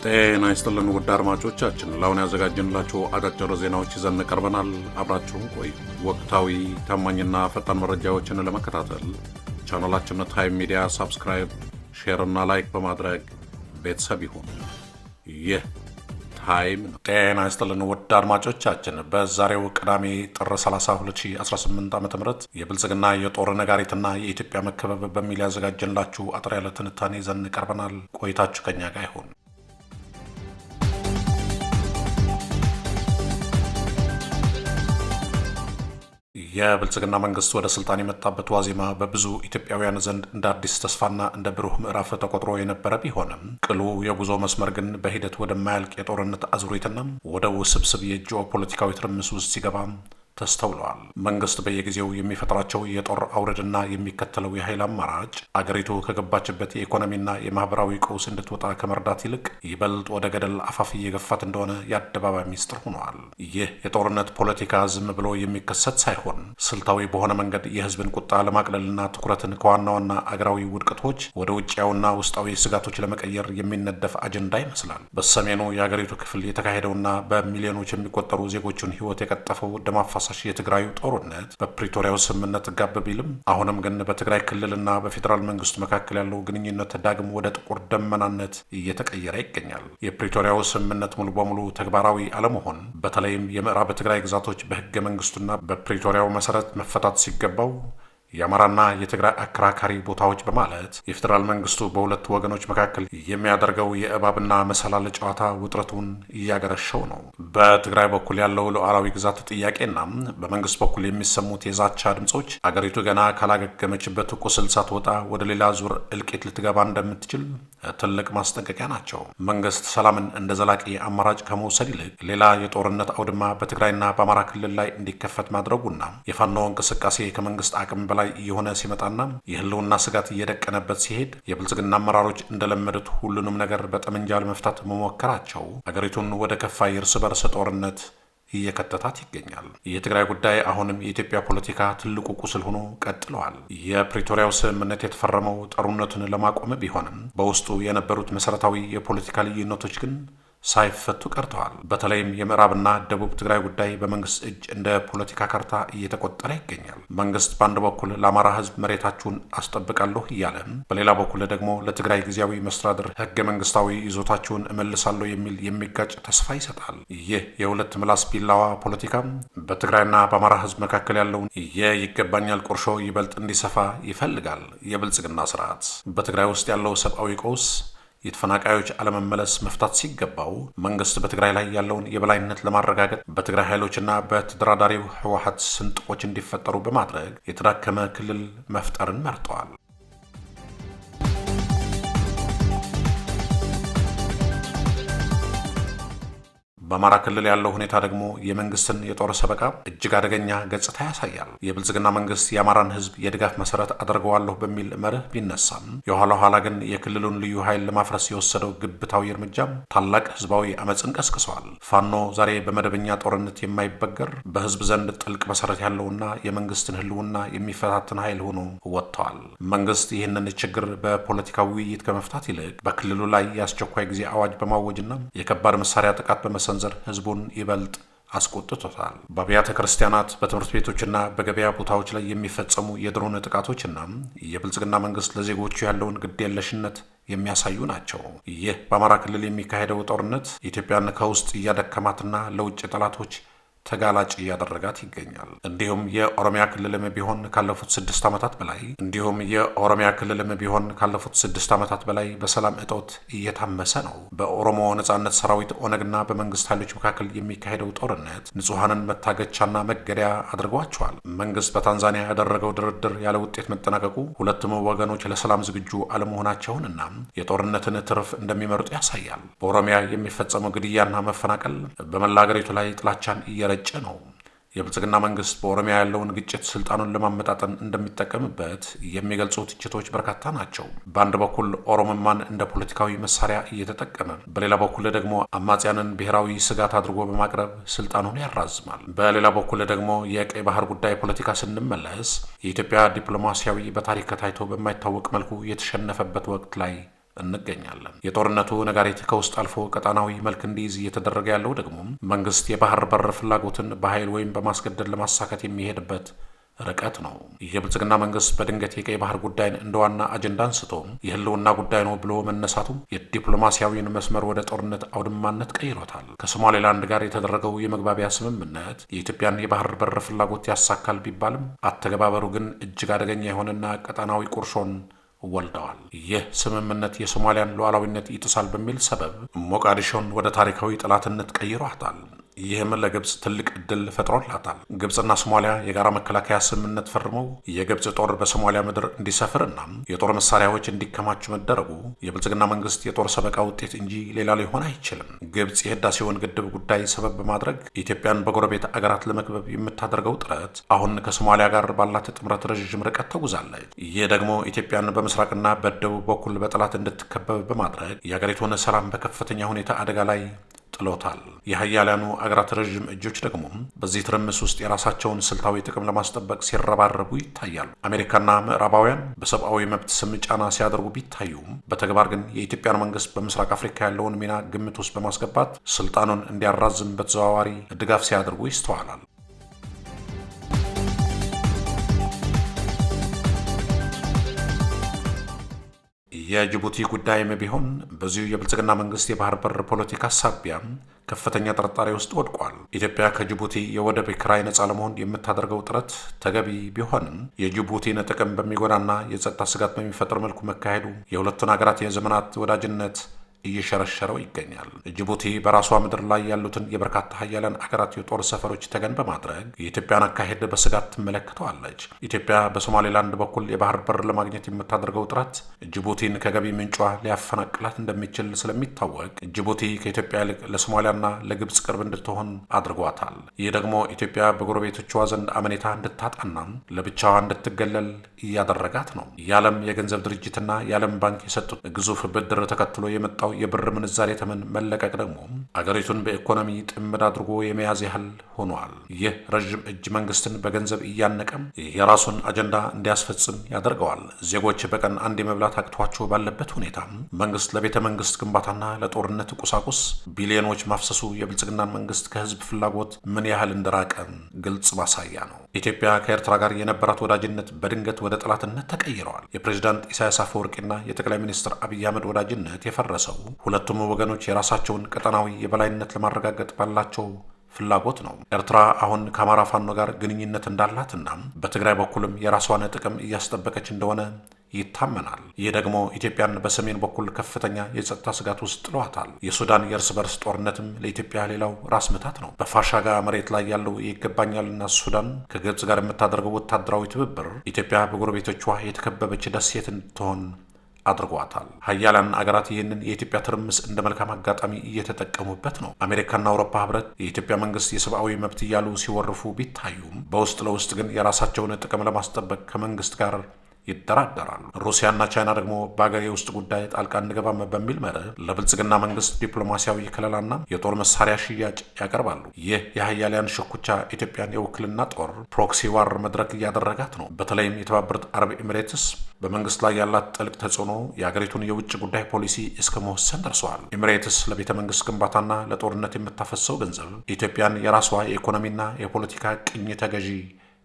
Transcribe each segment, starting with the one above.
ጤና ይስጥልን ውድ አድማጮቻችን፣ ለአሁን ያዘጋጀንላችሁ አጫጭር ዜናዎች ይዘን ቀርበናል። አብራችሁን ቆዩ። ወቅታዊ ታማኝና ፈጣን መረጃዎችን ለመከታተል ቻናላችንን ታይም ሚዲያ ሰብስክራይብ፣ ሼር እና ላይክ በማድረግ ቤተሰብ ይሁን። ይህ ታይም ነው። ጤና ይስጥልን ውድ አድማጮቻችን፣ በዛሬው ቅዳሜ ጥር 30 2018 ዓ.ም የብልጽግና የጦር ነጋሪትና የኢትዮጵያ መከበብ በሚል ያዘጋጀንላችሁ አጠር ያለ ትንታኔ ይዘን ቀርበናል። ቆይታችሁ ከኛ ጋር ይሁን። የብልጽግና መንግስት ወደ ስልጣን የመጣበት ዋዜማ በብዙ ኢትዮጵያውያን ዘንድ እንደ አዲስ ተስፋና እንደ ብሩህ ምዕራፍ ተቆጥሮ የነበረ ቢሆንም ቅሉ የጉዞ መስመር ግን በሂደት ወደማያልቅ የጦርነት አዙሪትና ወደ ውስብስብ የጂኦ ፖለቲካዊ ትርምስ ውስጥ ሲገባ ተስተውለዋል። መንግስት በየጊዜው የሚፈጥራቸው የጦር አውረድና የሚከተለው የኃይል አማራጭ አገሪቱ ከገባችበት የኢኮኖሚና የማህበራዊ ቀውስ እንድትወጣ ከመርዳት ይልቅ ይበልጥ ወደ ገደል አፋፍ እየገፋት እንደሆነ የአደባባይ ሚስጥር ሆነዋል። ይህ የጦርነት ፖለቲካ ዝም ብሎ የሚከሰት ሳይሆን ስልታዊ በሆነ መንገድ የህዝብን ቁጣ ለማቅለልና ትኩረትን ከዋና ዋና አገራዊ ውድቀቶች ወደ ውጫዊና ውስጣዊ ስጋቶች ለመቀየር የሚነደፍ አጀንዳ ይመስላል። በሰሜኑ የአገሪቱ ክፍል የተካሄደውና በሚሊዮኖች የሚቆጠሩ ዜጎቹን ህይወት የቀጠፈው ደም አፋሳሽ የትግራዩ ጦርነት በፕሪቶሪያው ስምምነት ጋብ ቢልም አሁንም ግን በትግራይ ክልልና በፌዴራል መንግስቱ መካከል ያለው ግንኙነት ዳግም ወደ ጥቁር ደመናነት እየተቀየረ ይገኛል። የፕሪቶሪያው ስምምነት ሙሉ በሙሉ ተግባራዊ አለመሆን፣ በተለይም የምዕራብ ትግራይ ግዛቶች በህገ መንግስቱና በፕሪቶሪያው መሰረት መፈታት ሲገባው የአማራና የትግራይ አከራካሪ ቦታዎች በማለት የፌዴራል መንግስቱ በሁለቱ ወገኖች መካከል የሚያደርገው የእባብና መሰላል ጨዋታ ውጥረቱን እያገረሸው ነው። በትግራይ በኩል ያለው ሉዓላዊ ግዛት ጥያቄና በመንግስት በኩል የሚሰሙት የዛቻ ድምጾች አገሪቱ ገና ካላገገመችበት ቁስል ሳትወጣ ወደ ሌላ ዙር እልቂት ልትገባ እንደምትችል ትልቅ ማስጠንቀቂያ ናቸው። መንግስት ሰላምን እንደ ዘላቂ አማራጭ ከመውሰድ ይልቅ ሌላ የጦርነት አውድማ በትግራይና በአማራ ክልል ላይ እንዲከፈት ማድረጉና የፋኖ እንቅስቃሴ ከመንግስት አቅም በላይ እየሆነ ሲመጣና የህልውና ስጋት እየደቀነበት ሲሄድ የብልጽግና አመራሮች እንደለመዱት ሁሉንም ነገር በጠመንጃ ለመፍታት መሞከራቸው አገሪቱን ወደ ከፋ የእርስ በርስ ጦርነት እየከተታት ይገኛል። የትግራይ ጉዳይ አሁንም የኢትዮጵያ ፖለቲካ ትልቁ ቁስል ሆኖ ቀጥለዋል። የፕሪቶሪያው ስምምነት የተፈረመው ጦርነቱን ለማቆም ቢሆንም በውስጡ የነበሩት መሰረታዊ የፖለቲካ ልዩነቶች ግን ሳይፈቱ ቀርተዋል። በተለይም የምዕራብና ደቡብ ትግራይ ጉዳይ በመንግስት እጅ እንደ ፖለቲካ ካርታ እየተቆጠረ ይገኛል። መንግስት በአንድ በኩል ለአማራ ህዝብ መሬታችሁን አስጠብቃለሁ እያለ፣ በሌላ በኩል ደግሞ ለትግራይ ጊዜያዊ መስተዳድር ህገ መንግስታዊ ይዞታችሁን እመልሳለሁ የሚል የሚጋጭ ተስፋ ይሰጣል። ይህ የሁለት ምላስ ቢላዋ ፖለቲካ በትግራይና በአማራ ህዝብ መካከል ያለውን የይገባኛል ቁርሾ ይበልጥ እንዲሰፋ ይፈልጋል። የብልጽግና ስርዓት በትግራይ ውስጥ ያለው ሰብአዊ ቀውስ የተፈናቃዮች አለመመለስ መፍታት ሲገባው መንግስት በትግራይ ላይ ያለውን የበላይነት ለማረጋገጥ በትግራይ ኃይሎችና በተደራዳሪው ህወሓት ስንጥቆች እንዲፈጠሩ በማድረግ የተዳከመ ክልል መፍጠርን መርጠዋል። በአማራ ክልል ያለው ሁኔታ ደግሞ የመንግስትን የጦር ሰበቃ እጅግ አደገኛ ገጽታ ያሳያል። የብልጽግና መንግስት የአማራን ህዝብ የድጋፍ መሰረት አደርገዋለሁ በሚል መርህ ቢነሳም የኋላ ኋላ ግን የክልሉን ልዩ ኃይል ለማፍረስ የወሰደው ግብታዊ እርምጃ ታላቅ ህዝባዊ አመፅን ቀስቅሰዋል። ፋኖ ዛሬ በመደበኛ ጦርነት የማይበገር በህዝብ ዘንድ ጥልቅ መሰረት ያለውና የመንግስትን ህልውና የሚፈታትን ኃይል ሆኖ ወጥተዋል። መንግስት ይህንን ችግር በፖለቲካዊ ውይይት ከመፍታት ይልቅ በክልሉ ላይ የአስቸኳይ ጊዜ አዋጅ በማወጅና የከባድ መሳሪያ ጥቃት በመሰንዘር ህዝቡን ይበልጥ አስቆጥቶታል። በአብያተ ክርስቲያናት፣ በትምህርት ቤቶችና በገበያ ቦታዎች ላይ የሚፈጸሙ የድሮን ጥቃቶችና የብልጽግና መንግስት ለዜጎቹ ያለውን ግዴለሽነት የሚያሳዩ ናቸው። ይህ በአማራ ክልል የሚካሄደው ጦርነት ኢትዮጵያን ከውስጥ እያደከማትና ለውጭ ጠላቶች ተጋላጭ እያደረጋት ይገኛል። እንዲሁም የኦሮሚያ ክልልም ቢሆን ካለፉት 6 ዓመታት በላይ በሰላም እጦት እየታመሰ ነው። በኦሮሞ ነጻነት ሰራዊት ኦነግና በመንግስት ኃይሎች መካከል የሚካሄደው ጦርነት ንጹሐንን መታገቻና መገደያ አድርጓቸዋል። መንግስት በታንዛኒያ ያደረገው ድርድር ያለ ውጤት መጠናቀቁ ሁለቱም ወገኖች ለሰላም ዝግጁ አለመሆናቸውንና የጦርነትን ትርፍ እንደሚመርጡ ያሳያል። በኦሮሚያ የሚፈጸመው ግድያና መፈናቀል በመላ አገሪቱ ላይ ጥላቻን እየረጨ ነው። የብልጽግና መንግስት በኦሮሚያ ያለውን ግጭት ስልጣኑን ለማመጣጠን እንደሚጠቀምበት የሚገልጹ ትችቶች በርካታ ናቸው። በአንድ በኩል ኦሮሞማን እንደ ፖለቲካዊ መሳሪያ እየተጠቀመ፣ በሌላ በኩል ደግሞ አማጽያንን ብሔራዊ ስጋት አድርጎ በማቅረብ ስልጣኑን ያራዝማል። በሌላ በኩል ደግሞ የቀይ ባህር ጉዳይ ፖለቲካ ስንመለስ የኢትዮጵያ ዲፕሎማሲያዊ በታሪክ ታይቶ በማይታወቅ መልኩ የተሸነፈበት ወቅት ላይ እንገኛለን። የጦርነቱ ነጋሪት ከውስጥ አልፎ ቀጣናዊ መልክ እንዲይዝ እየተደረገ ያለው ደግሞ መንግስት የባህር በር ፍላጎትን በኃይል ወይም በማስገደድ ለማሳካት የሚሄድበት ርቀት ነው። የብልጽግና መንግስት በድንገት የቀይ ባህር ጉዳይን እንደ ዋና አጀንዳ አንስቶ የህልውና ጉዳይ ነው ብሎ መነሳቱ የዲፕሎማሲያዊን መስመር ወደ ጦርነት አውድማነት ቀይሮታል። ከሶማሌላንድ ጋር የተደረገው የመግባቢያ ስምምነት የኢትዮጵያን የባህር በር ፍላጎት ያሳካል ቢባልም አተገባበሩ ግን እጅግ አደገኛ የሆነና ቀጣናዊ ቁርሾን ወልደዋል። ይህ ስምምነት የሶማሊያን ሉዓላዊነት ይጥሳል በሚል ሰበብ ሞቃዲሾን ወደ ታሪካዊ ጠላትነት ቀይሯታል። ይህም ለግብፅ ትልቅ እድል ፈጥሮላታል። ግብፅና ሶማሊያ የጋራ መከላከያ ስምምነት ፈርመው የግብፅ ጦር በሶማሊያ ምድር እንዲሰፍርና የጦር መሳሪያዎች እንዲከማቹ መደረጉ የብልጽግና መንግስት የጦር ሰበቃ ውጤት እንጂ ሌላ ሊሆን አይችልም። ግብፅ የህዳሴውን ግድብ ጉዳይ ሰበብ በማድረግ ኢትዮጵያን በጎረቤት አገራት ለመክበብ የምታደርገው ጥረት አሁን ከሶማሊያ ጋር ባላት ጥምረት ረዥም ርቀት ተጉዛለች። ይህ ደግሞ ኢትዮጵያን በምስራቅና በደቡብ በኩል በጠላት እንድትከበብ በማድረግ የአገሪቱን ሰላም በከፍተኛ ሁኔታ አደጋ ላይ ጥሎታል። የሀያላኑ አገራት ረዥም እጆች ደግሞ በዚህ ትርምስ ውስጥ የራሳቸውን ስልታዊ ጥቅም ለማስጠበቅ ሲረባረቡ ይታያሉ። አሜሪካና ምዕራባውያን በሰብአዊ መብት ስም ጫና ሲያደርጉ ቢታዩም በተግባር ግን የኢትዮጵያን መንግስት በምስራቅ አፍሪካ ያለውን ሚና ግምት ውስጥ በማስገባት ስልጣኑን እንዲያራዝም በተዘዋዋሪ ድጋፍ ሲያደርጉ ይስተዋላል። የጅቡቲ ጉዳይም ቢሆን በዚሁ የብልጽግና መንግስት የባህር በር ፖለቲካ ሳቢያ ከፍተኛ ጥርጣሬ ውስጥ ወድቋል። ኢትዮጵያ ከጅቡቲ የወደብ ኪራይ ነጻ ለመሆን የምታደርገው ጥረት ተገቢ ቢሆንም የጅቡቲን ጥቅም በሚጎዳና የጸጥታ ስጋት በሚፈጥር መልኩ መካሄዱ የሁለቱን ሀገራት የዘመናት ወዳጅነት እየሸረሸረው ይገኛል። ጅቡቲ በራሷ ምድር ላይ ያሉትን የበርካታ ሀያላን አገራት የጦር ሰፈሮች ተገን በማድረግ የኢትዮጵያን አካሄድ በስጋት ትመለከተዋለች። ኢትዮጵያ በሶማሌላንድ በኩል የባህር በር ለማግኘት የምታደርገው ጥረት ጅቡቲን ከገቢ ምንጯ ሊያፈናቅላት እንደሚችል ስለሚታወቅ ጅቡቲ ከኢትዮጵያ ይልቅ ለሶማሊያና ለግብፅ ቅርብ እንድትሆን አድርጓታል። ይህ ደግሞ ኢትዮጵያ በጎረቤቶቿ ዘንድ አመኔታ እንድታጣና ለብቻዋ እንድትገለል እያደረጋት ነው። የዓለም የገንዘብ ድርጅትና የዓለም ባንክ የሰጡት ግዙፍ ብድር ተከትሎ የመጣው የብር ምንዛሬ ተመን መለቀቅ ደግሞ አገሪቱን በኢኮኖሚ ጥምድ አድርጎ የመያዝ ያህል ሆኗል። ይህ ረዥም እጅ መንግስትን በገንዘብ እያነቀም የራሱን አጀንዳ እንዲያስፈጽም ያደርገዋል። ዜጎች በቀን አንድ የመብላት አቅቷቸው ባለበት ሁኔታ መንግስት ለቤተ መንግስት ግንባታና ለጦርነት ቁሳቁስ ቢሊዮኖች ማፍሰሱ የብልጽግናን መንግስት ከህዝብ ፍላጎት ምን ያህል እንደራቀ ግልጽ ማሳያ ነው። ኢትዮጵያ ከኤርትራ ጋር የነበራት ወዳጅነት በድንገት ወደ ጠላትነት ተቀይረዋል። የፕሬዝዳንት ኢሳያስ አፈወርቂና የጠቅላይ ሚኒስትር አብይ አህመድ ወዳጅነት የፈረሰው ሁለቱም ወገኖች የራሳቸውን ቀጠናዊ የበላይነት ለማረጋገጥ ባላቸው ፍላጎት ነው። ኤርትራ አሁን ከአማራ ፋኖ ጋር ግንኙነት እንዳላትና በትግራይ በኩልም የራሷን ጥቅም እያስጠበቀች እንደሆነ ይታመናል። ይህ ደግሞ ኢትዮጵያን በሰሜን በኩል ከፍተኛ የጸጥታ ስጋት ውስጥ ጥሏታል። የሱዳን የእርስ በርስ ጦርነትም ለኢትዮጵያ ሌላው ራስ ምታት ነው። በፋሻጋ መሬት ላይ ያለው ይገባኛልና ሱዳን ከግብፅ ጋር የምታደርገው ወታደራዊ ትብብር ኢትዮጵያ በጎረቤቶቿ የተከበበች ደሴት እንድትሆን አድርጓታል። ሀያላን አገራት ይህንን የኢትዮጵያ ትርምስ እንደ መልካም አጋጣሚ እየተጠቀሙበት ነው። አሜሪካና አውሮፓ ህብረት የኢትዮጵያ መንግስት የሰብአዊ መብት እያሉ ሲወርፉ ቢታዩም በውስጥ ለውስጥ ግን የራሳቸውን ጥቅም ለማስጠበቅ ከመንግስት ጋር ይደራደራሉ። ሩሲያና ቻይና ደግሞ በአገር የውስጥ ጉዳይ ጣልቃ እንገባም በሚል መርህ ለብልጽግና መንግስት ዲፕሎማሲያዊ ከለላና የጦር መሳሪያ ሽያጭ ያቀርባሉ። ይህ የሀያላን ሽኩቻ ኢትዮጵያን የውክልና ጦር ፕሮክሲ ዋር መድረክ እያደረጋት ነው። በተለይም የተባበሩት አረብ ኤሚሬትስ በመንግስት ላይ ያላት ጥልቅ ተጽዕኖ የአገሪቱን የውጭ ጉዳይ ፖሊሲ እስከ መወሰን ደርሰዋል። ኤሚሬትስ ለቤተ መንግስት ግንባታና ለጦርነት የምታፈሰው ገንዘብ ኢትዮጵያን የራሷ የኢኮኖሚና የፖለቲካ ቅኝ ተገዢ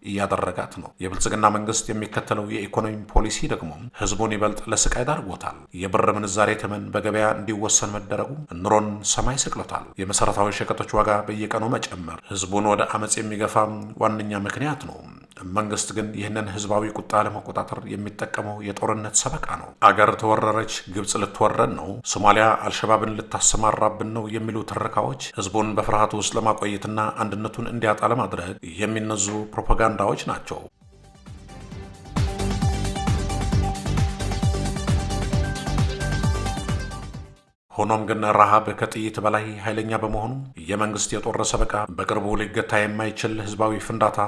እያደረጋት ነው። የብልጽግና መንግስት የሚከተለው የኢኮኖሚ ፖሊሲ ደግሞ ህዝቡን ይበልጥ ለስቃይ ዳርጎታል። የብር ምንዛሬ ተመን በገበያ እንዲወሰን መደረጉ ኑሮን ሰማይ ስቅሎታል። የመሰረታዊ ሸቀጦች ዋጋ በየቀኑ መጨመር ህዝቡን ወደ አመፅ የሚገፋ ዋነኛ ምክንያት ነው። መንግስት ግን ይህንን ህዝባዊ ቁጣ ለመቆጣጠር የሚጠቀመው የጦርነት ሰበቃ ነው። አገር ተወረረች፣ ግብፅ ልትወረን ነው፣ ሶማሊያ አልሸባብን ልታሰማራብን ነው የሚሉ ትረካዎች ህዝቡን በፍርሃት ውስጥ ለማቆየትና አንድነቱን እንዲያጣ ለማድረግ የሚነዙ ፕሮፓጋንዳዎች ናቸው። ሆኖም ግን ረሃብ ከጥይት በላይ ኃይለኛ በመሆኑ የመንግስት የጦር ሰበቃ በቅርቡ ሊገታ የማይችል ህዝባዊ ፍንዳታ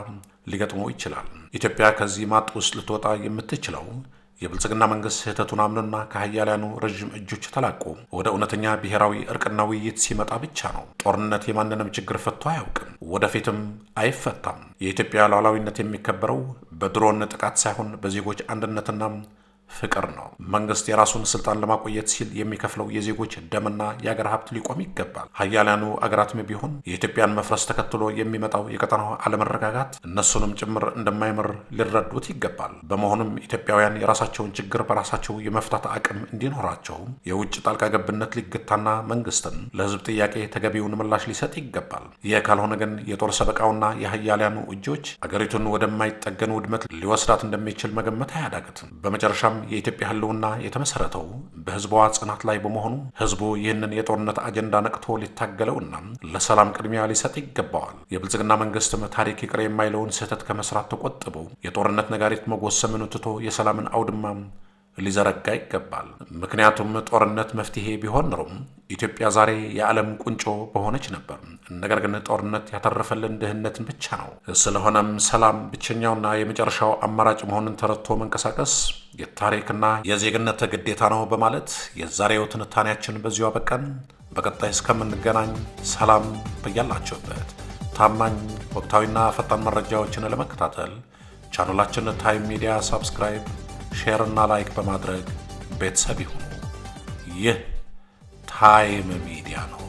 ሊገጥመው ይችላል። ኢትዮጵያ ከዚህ ማጥ ውስጥ ልትወጣ የምትችለው የብልጽግና መንግስት ስህተቱን አምኖና ከሀያላኑ ረዥም እጆች ተላቆ ወደ እውነተኛ ብሔራዊ እርቅና ውይይት ሲመጣ ብቻ ነው። ጦርነት የማንንም ችግር ፈቶ አያውቅም፣ ወደፊትም አይፈታም። የኢትዮጵያ ሉዓላዊነት የሚከበረው በድሮን ጥቃት ሳይሆን በዜጎች አንድነትና ፍቅር ነው። መንግስት የራሱን ስልጣን ለማቆየት ሲል የሚከፍለው የዜጎች ደምና የአገር ሀብት ሊቆም ይገባል። ሀያላኑ አገራትም ቢሆን የኢትዮጵያን መፍረስ ተከትሎ የሚመጣው የቀጠናው አለመረጋጋት እነሱንም ጭምር እንደማይምር ሊረዱት ይገባል። በመሆኑም ኢትዮጵያውያን የራሳቸውን ችግር በራሳቸው የመፍታት አቅም እንዲኖራቸው የውጭ ጣልቃ ገብነት ሊገታና መንግስትን ለህዝብ ጥያቄ ተገቢውን ምላሽ ሊሰጥ ይገባል። ይህ ካልሆነ ግን የጦር ሰበቃውና የሀያላኑ እጆች አገሪቱን ወደማይጠገን ውድመት ሊወስዳት እንደሚችል መገመት አያዳግትም። በመጨረሻም የኢትዮጵያ ህልውና የተመሰረተው በህዝቧ ጽናት ላይ በመሆኑ ህዝቡ ይህንን የጦርነት አጀንዳ ነቅቶ ሊታገለውና ለሰላም ቅድሚያ ሊሰጥ ይገባዋል። የብልጽግና መንግስትም ታሪክ ይቅር የማይለውን ስህተት ከመስራት ተቆጥቦ የጦርነት ነጋሪት መጎሰምን ትቶ የሰላምን አውድማ ሊዘረጋ ይገባል። ምክንያቱም ጦርነት መፍትሄ ቢሆን ኖሮም ኢትዮጵያ ዛሬ የዓለም ቁንጮ በሆነች ነበር። ነገር ግን ጦርነት ያተረፈልን ድህነትን ብቻ ነው። ስለሆነም ሰላም ብቸኛውና የመጨረሻው አማራጭ መሆኑን ተረድቶ መንቀሳቀስ የታሪክና የዜግነት ግዴታ ነው በማለት የዛሬው ትንታኔያችን በዚሁ አበቃን። በቀጣይ እስከምንገናኝ ሰላም በያላችሁበት። ታማኝ ወቅታዊና ፈጣን መረጃዎችን ለመከታተል ቻናላችን ታይም ሚዲያ ሳብስክራይብ፣ ሼር እና ላይክ በማድረግ ቤተሰብ ይሁኑ። ይህ ታይም ሚዲያ ነው።